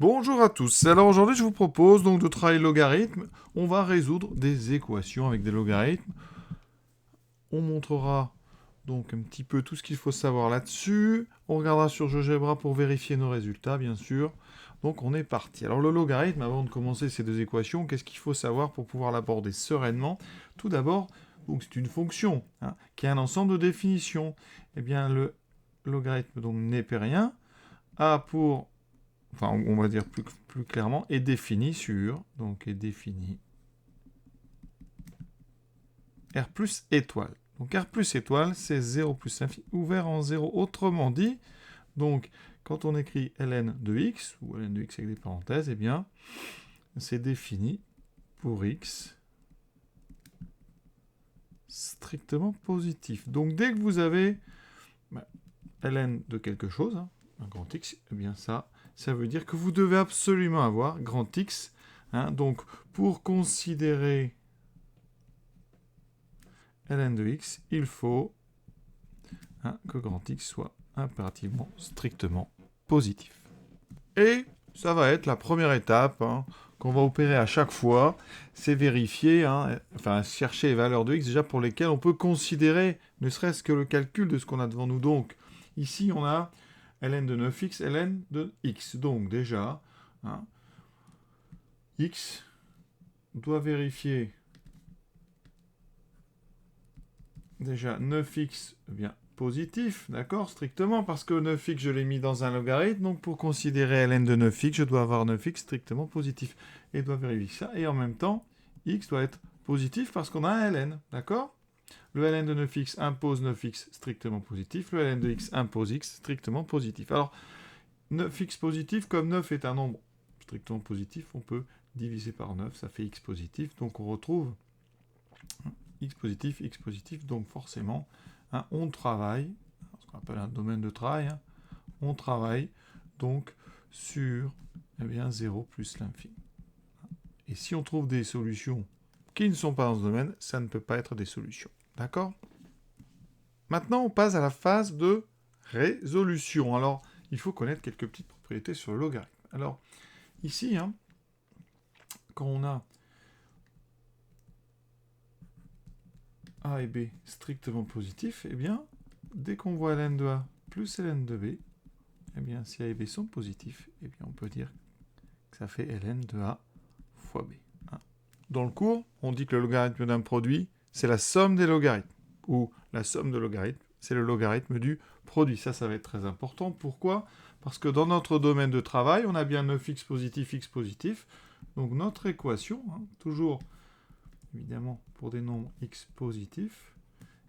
Bonjour à tous. Alors aujourd'hui, je vous propose donc de travailler le logarithme. On va résoudre des équations avec des logarithmes. On montrera donc un petit peu tout ce qu'il faut savoir là-dessus. On regardera sur GeoGebra pour vérifier nos résultats, bien sûr. Donc on est parti. Alors le logarithme, avant de commencer ces deux équations, qu'est-ce qu'il faut savoir pour pouvoir l'aborder sereinement? Tout d'abord, donc c'est une fonction qui a un ensemble de définitions. Eh bien le logarithme donc népérien a pour enfin on va dire plus clairement, est défini sur, donc est défini R plus étoile. Donc R plus étoile, c'est 0 plus l'infini ouvert en 0. Autrement dit, donc quand on écrit ln de x, ou ln de x avec des parenthèses, eh bien, c'est défini pour x strictement positif. Donc dès que vous avez ln de quelque chose, un grand x, eh bien ça veut dire que vous devez absolument avoir grand x. Donc pour considérer ln de x, il faut que grand x soit impérativement strictement positif. Et ça va être la première étape qu'on va opérer à chaque fois, c'est vérifier, enfin chercher les valeurs de x déjà pour lesquelles on peut considérer ne serait-ce que le calcul de ce qu'on a devant nous. Donc ici on a ln de 9x, ln de x. Donc déjà, x doit vérifier déjà 9x bien positif, d'accord, strictement, parce que 9x, je l'ai mis dans un logarithme, donc pour considérer ln de 9x, je dois avoir 9x strictement positif. Et doit vérifier ça, et en même temps, x doit être positif parce qu'on a un ln, d'accord? Le ln de 9x impose 9x strictement positif, le ln de x impose x strictement positif. Alors, 9x positif, comme 9 est un nombre strictement positif, on peut diviser par 9, ça fait x positif, donc on retrouve x positif, donc forcément, on travaille, ce qu'on appelle un domaine de travail, on travaille donc sur 0 plus l'infini. Et si on trouve des solutions qui ne sont pas dans ce domaine, ça ne peut pas être des solutions. D'accord? Maintenant, on passe à la phase de résolution. Alors, il faut connaître quelques petites propriétés sur le logarithme. Alors, ici, quand on a A et B strictement positifs, eh bien, dès qu'on voit ln de A plus ln de B, eh bien, si A et B sont positifs, eh bien, on peut dire que ça fait ln de A fois B. Dans le cours, on dit que le logarithme d'un produit, c'est la somme des logarithmes. Ou la somme de logarithmes, c'est le logarithme du produit. Ça va être très important. Pourquoi? Parce que dans notre domaine de travail, on a bien 9x positif. Donc notre équation, toujours évidemment pour des nombres x positifs,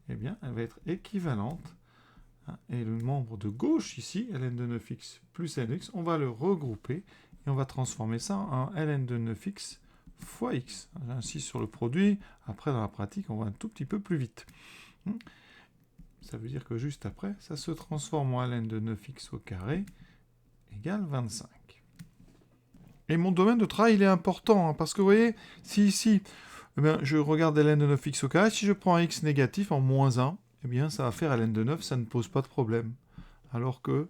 eh bien, elle va être équivalente. Et le membre de gauche ici, ln de 9x plus lnx, on va le regrouper et on va transformer ça en ln de 9x fois x. J'insiste sur le produit. Après, dans la pratique, on va un tout petit peu plus vite. Ça veut dire que juste après, ça se transforme en ln de 9x au carré égale 25. Et mon domaine de travail, il est important, parce que vous voyez, si ici, je regarde ln de 9x au carré, si je prends un x négatif en moins 1, eh bien, ça va faire ln de 9, ça ne pose pas de problème. Alors que,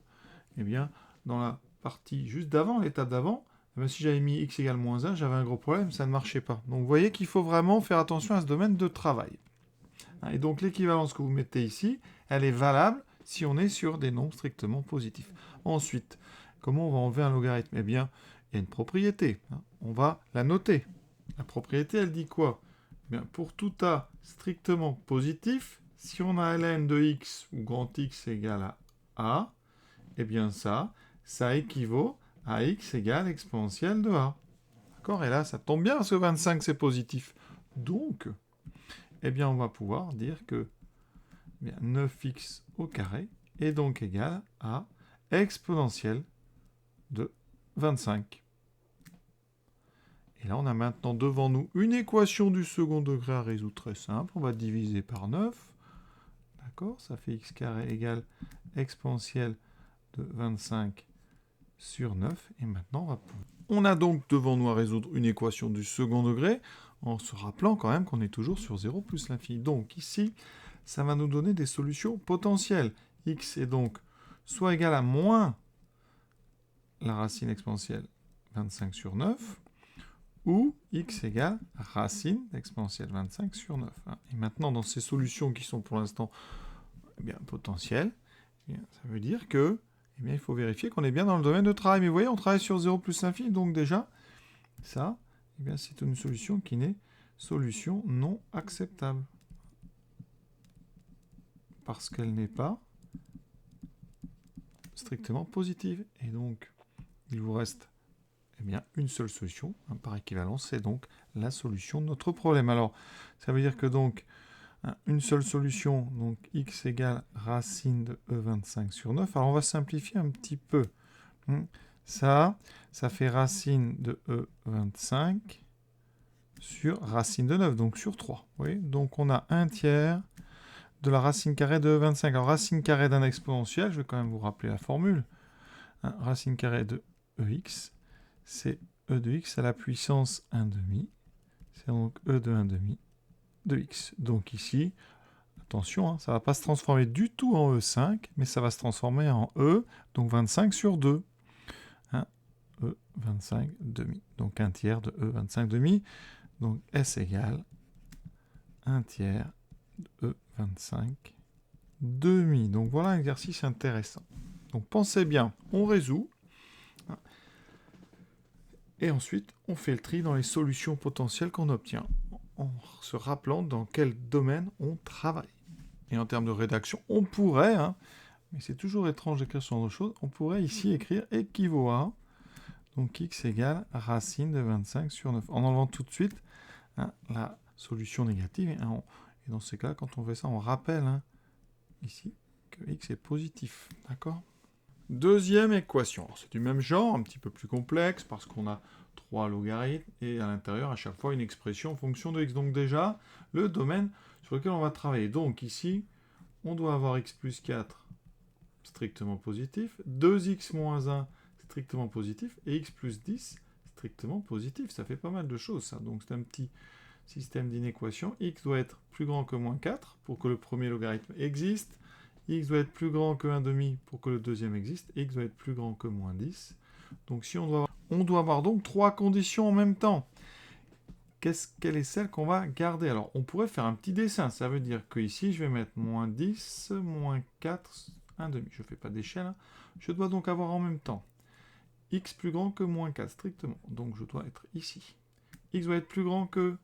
eh bien, dans la partie juste d'avant, l'étape d'avant, si j'avais mis x égale moins 1, j'avais un gros problème, ça ne marchait pas. Donc vous voyez qu'il faut vraiment faire attention à ce domaine de travail. Et donc l'équivalence que vous mettez ici, elle est valable si on est sur des nombres strictement positifs. Ensuite, comment on va enlever un logarithme? Eh bien, il y a une propriété. On va la noter. La propriété, elle dit quoi? Eh bien, pour tout A strictement positif, si on a ln de x où grand x égale à A, eh bien ça équivaut à x égale exponentielle de A. D'accord? Et là, ça tombe bien parce que 25, c'est positif. Donc, eh bien, on va pouvoir dire que 9x au carré est donc égal à exponentielle de 25. Et là, on a maintenant devant nous une équation du second degré à résoudre très simple. On va diviser par 9. D'accord? Ça fait x carré égale exponentielle de 25 sur 9. Et maintenant, on a donc devant nous à résoudre une équation du second degré, en se rappelant quand même qu'on est toujours sur 0 plus l'infini. Donc ici, ça va nous donner des solutions potentielles. X est donc soit égal à moins la racine exponentielle 25 sur 9, ou x égale racine d'exponentielle 25 sur 9. Et maintenant, dans ces solutions qui sont pour l'instant potentielles, ça veut dire que il faut vérifier qu'on est bien dans le domaine de travail. Mais vous voyez, on travaille sur 0 plus l'infini, donc déjà, ça, c'est une solution qui n'est solution non acceptable. Parce qu'elle n'est pas strictement positive. Et donc, il vous reste une seule solution, par équivalence, c'est donc la solution de notre problème. Alors, ça veut dire que donc, une seule solution, donc x égale racine de e25 sur 9. Alors, on va simplifier un petit peu. Ça fait racine de e25 sur racine de 9, donc sur 3. Vous voyez, donc, on a 1/3 de la racine carrée de e25. Alors, racine carrée d'un exponentiel, je vais quand même vous rappeler la formule. Racine carrée de ex, c'est e de x à la puissance 1/2. C'est donc e de 1/2 de x. Donc ici, attention, ça ne va pas se transformer du tout en e5, mais ça va se transformer en e, donc 25 sur 2. E 25 demi. Donc 1/3 de e 25 demi. Donc S égale 1/3 de e 25 demi. Donc voilà un exercice intéressant. Donc pensez bien, on résout. Et ensuite, on fait le tri dans les solutions potentielles qu'on obtient, en se rappelant dans quel domaine on travaille. Et en termes de rédaction, on pourrait, mais c'est toujours étrange d'écrire ce genre de choses, on pourrait ici écrire équivaut à, donc x égale racine de 25 sur 9, en enlevant tout de suite la solution négative. Et dans ces cas, quand on fait ça, on rappelle ici que x est positif. D'accord ? Deuxième équation. C'est du même genre, un petit peu plus complexe, parce qu'on a 3 logarithmes, et à l'intérieur, à chaque fois, une expression en fonction de x. Donc déjà, le domaine sur lequel on va travailler. Donc ici, on doit avoir x plus 4 strictement positif, 2x moins 1 strictement positif, et x plus 10 strictement positif. Ça fait pas mal de choses, ça. Donc c'est un petit système d'inéquation. X doit être plus grand que moins 4 pour que le premier logarithme existe. X doit être plus grand que 1/2 pour que le deuxième existe. X doit être plus grand que moins 10. Donc si on doit avoir donc 3 conditions en même temps. Quelle est celle qu'on va garder? Alors on pourrait faire un petit dessin. Ça veut dire que ici je vais mettre moins 10, moins 4, 1/2. Je ne fais pas d'échelle. Je dois donc avoir en même temps x plus grand que moins 4 strictement. Donc je dois être ici. X doit être plus grand que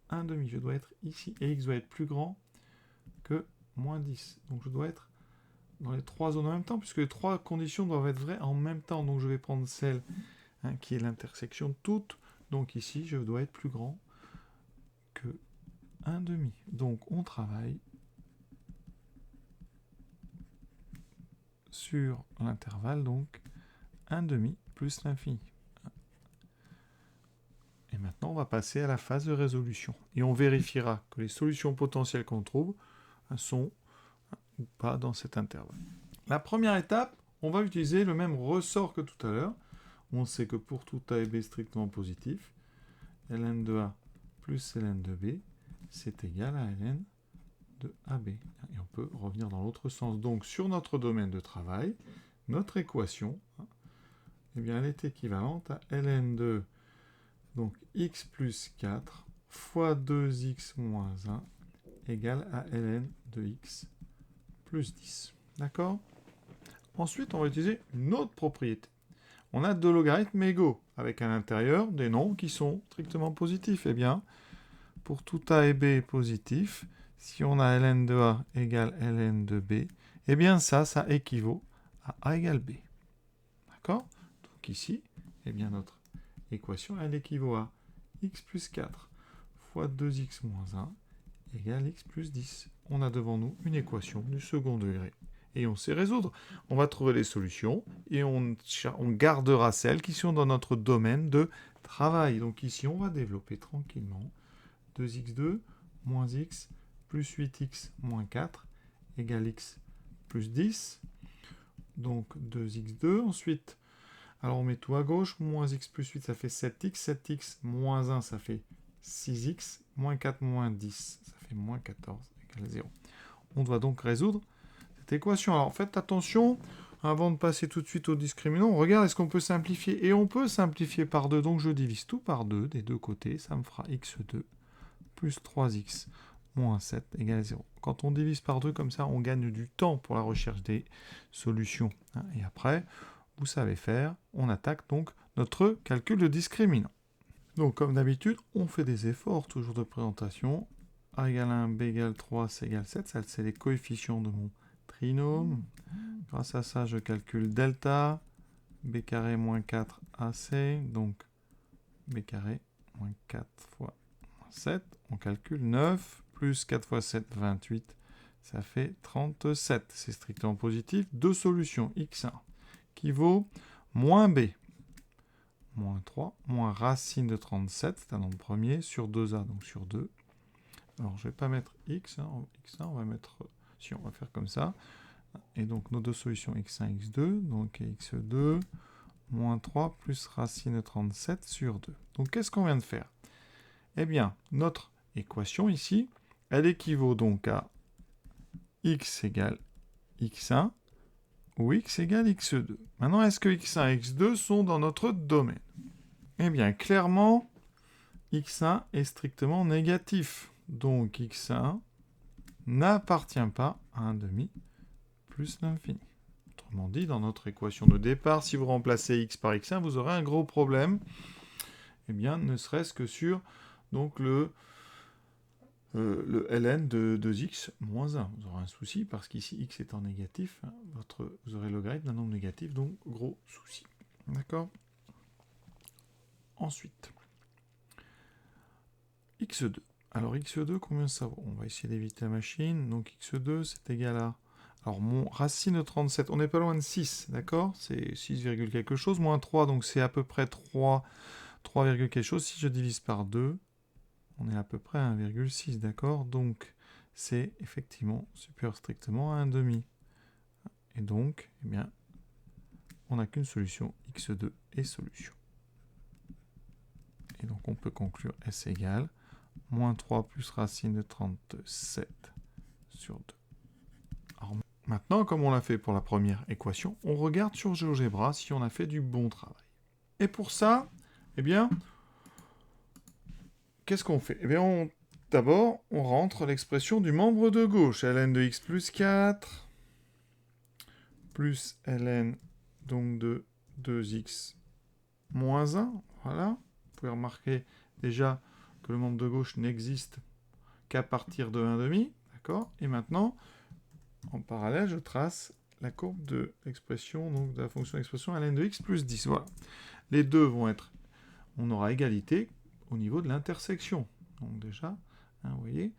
1/2. Je dois être ici. Et x doit être plus grand que moins 10. Donc je dois être dans les 3 zones en même temps, puisque les 3 conditions doivent être vraies en même temps. Donc je vais prendre celle qui est l'intersection de toutes. Donc ici, je dois être plus grand que 1/2. Donc on travaille sur l'intervalle, donc 1/2 plus l'infini. Et maintenant, on va passer à la phase de résolution. Et on vérifiera que les solutions potentielles qu'on trouve sont ou pas dans cet intervalle. La première étape, on va utiliser le même ressort que tout à l'heure. On sait que pour tout A et B strictement positif, ln de A plus ln de B, c'est égal à ln de AB. Et on peut revenir dans l'autre sens. Donc, sur notre domaine de travail, notre équation, elle est équivalente à ln de donc, x plus 4 fois 2x moins 1 égale à ln de x plus 10. D'accord ? Ensuite, on va utiliser une autre propriété. On a 2 logarithmes égaux, avec à l'intérieur des nombres qui sont strictement positifs. Eh bien, pour tout A et B positif, si on a ln de A égale ln de B, eh bien ça équivaut à A égale B. D'accord ? Donc ici, eh bien notre équation, elle équivaut à x plus 4 fois 2x moins 1 égale x plus 10. On a devant nous une équation du second degré. Et on sait résoudre. On va trouver les solutions et on gardera celles qui sont dans notre domaine de travail. Donc ici, on va développer tranquillement 2x2 moins x plus 8x moins 4 égale x plus 10. Donc 2x2. Ensuite, alors on met tout à gauche. Moins x plus 8, ça fait 7x. 7x moins 1, ça fait 6x. Moins 4 moins 10, ça fait moins 14 égale 0. On doit donc résoudre cette équation. Alors faites attention, Avant de passer tout de suite au discriminant, on regarde est-ce qu'on peut simplifier. Et on peut simplifier par 2, donc je divise tout par 2 des deux côtés. Ça me fera x2 plus 3x moins 7 égale 0. Quand on divise par 2 comme ça, on gagne du temps pour la recherche des solutions. Et après, vous savez faire, on attaque donc notre calcul de discriminant. Donc comme d'habitude, on fait des efforts toujours de présentation. A égale 1, B égale 3, C égale 7, ça c'est les coefficients de mon trinôme. Grâce à ça, je calcule delta, B carré moins 4 AC, donc B carré moins 4 fois 7, on calcule 9, plus 4 fois 7, 28, ça fait 37. C'est strictement positif. Deux solutions, x1, qui vaut moins b, moins 3, moins racine de 37, c'est un nombre premier, sur 2a, donc sur 2. Alors, je ne vais pas mettre x1, on va mettre... Si, on va faire comme ça. Et donc, nos deux solutions, x1, x2, donc x2, moins 3, plus racine de 37 sur 2. Donc, qu'est-ce qu'on vient de faire? Eh bien, notre équation ici, elle équivaut donc à x égale x1 ou x égale x2. Maintenant, est-ce que x1 et x2 sont dans notre domaine? Eh bien, clairement, x1 est strictement négatif. Donc, x1 n'appartient pas à 1/2 plus l'infini. Autrement dit, dans notre équation de départ, si vous remplacez x par x1, vous aurez un gros problème. Eh bien, ne serait-ce que sur donc, le ln de 2x moins 1. Vous aurez un souci parce qu'ici, x étant négatif, vous aurez le logarithme d'un nombre négatif, donc gros souci. D'accord? Ensuite, x2. Alors, x2, combien ça vaut? On va essayer d'éviter la machine. Donc, x2, c'est égal à... Alors, mon racine de 37, on n'est pas loin de 6, d'accord? C'est 6, quelque chose, moins 3, donc c'est à peu près 3 quelque chose. Si je divise par 2, on est à peu près à 1,6, d'accord? Donc, c'est effectivement supérieur strictement à 1/2. Et donc, eh bien, on n'a qu'une solution, x2 est solution. Et donc, on peut conclure S égale moins 3 plus racine de 37 sur 2. Alors, maintenant, comme on l'a fait pour la première équation, on regarde sur GeoGebra si on a fait du bon travail. Et pour ça, eh bien, qu'est-ce qu'on fait? Eh bien, d'abord, on rentre l'expression du membre de gauche, ln de x plus 4, plus ln donc de 2x moins 1, voilà. Vous pouvez remarquer déjà que le membre de gauche n'existe qu'à partir de 1/2, d'accord? Et maintenant, en parallèle, je trace la courbe de l'expression, donc de la fonction d'expression ln de x plus 10, voilà. Les deux vont être, on aura égalité au niveau de l'intersection. Donc déjà, hein, vous voyez,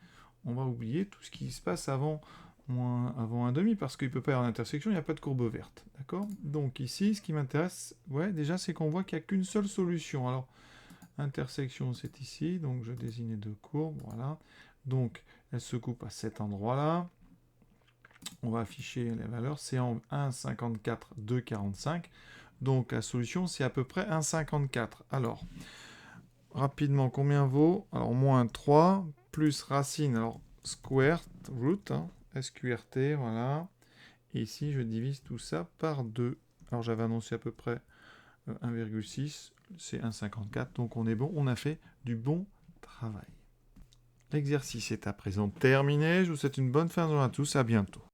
on va oublier tout ce qui se passe avant 1/2, parce qu'il ne peut pas y avoir d'intersection, il n'y a pas de courbe verte. D'accord? Donc ici, ce qui m'intéresse, ouais, déjà, c'est qu'on voit qu'il n'y a qu'une seule solution. Alors, intersection, c'est ici, donc je désigne les deux courbes, voilà. Donc, elles se coupent à cet endroit-là. On va afficher les valeurs, c'est en 1,54, 2,45. Donc, la solution, c'est à peu près 1,54. Alors, rapidement, combien vaut? Alors, moins 3, plus racine, alors, square root, hein, SQRT, voilà. Et ici, je divise tout ça par 2. Alors, j'avais annoncé à peu près 1,6, c'est 1,54, donc on est bon, on a fait du bon travail. L'exercice est à présent terminé, je vous souhaite une bonne fin de journée à tous, à bientôt.